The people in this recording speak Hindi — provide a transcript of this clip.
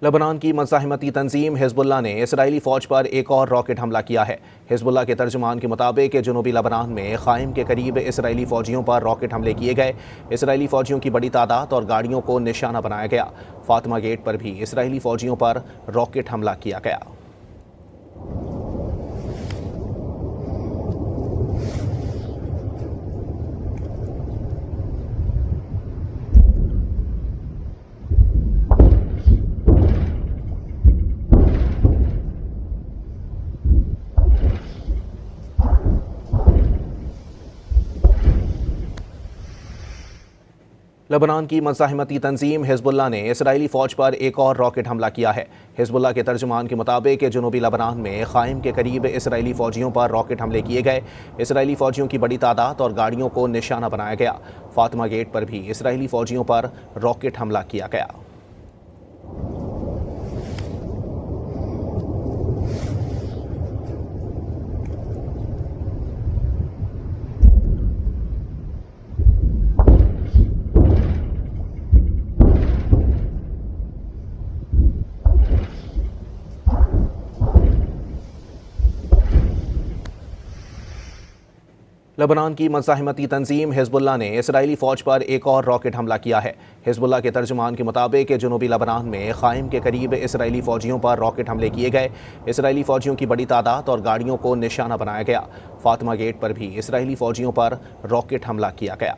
लेबनान की मज़ाहिमती तंजीम हिज़्बुल्लाह ने इसराइली फ़ौज पर एक और रॉकेट हमला किया है। हिज़्बुल्लाह के तर्जुमान के मुताबिक जनूबी लेबनान में क़ाइम के करीब इसराइली फ़ौजियों पर रॉकेट हमले किए गए। इसराइली फ़ौजियों की बड़ी तादाद और गाड़ियों को निशाना बनाया गया। फातिमा गेट पर भी इसराइली फ़ौजियों पर रॉकेट हमला किया गया। लेबनान की मज़ाहिमती तंजीम हिज़्बुल्लाह ने इसराइली फ़ौज पर एक और रॉकेट हमला किया है। हिज़्बुल्लाह के तर्जुमान के मुताबिक जनूबी लेबनान में क़ाइम के करीब इसराइली फ़ौजियों पर रॉकेट हमले किए गए। इसराइली फ़ौजियों की बड़ी तादाद और गाड़ियों को निशाना बनाया गया। फातिमा गेट पर भी इसराइली फ़ौजियों पर रॉकेट हमला किया गया। लेबनान की मज़ाहिमती तंजीम हिज़्बुल्लाह ने इसराइली फ़ौज पर एक और रॉकेट हमला किया है। हिज़्बुल्लाह के तर्जुमान के मुताबिक जनूबी लेबनान में क़ाइम के करीब इसराइली फ़ौजियों पर रॉकेट हमले किए गए। इसराइली फ़ौजियों की बड़ी तादाद और गाड़ियों को निशाना बनाया गया। फातिमा गेट पर भी इसराइली फ़ौजियों पर रॉकेट हमला किया गया।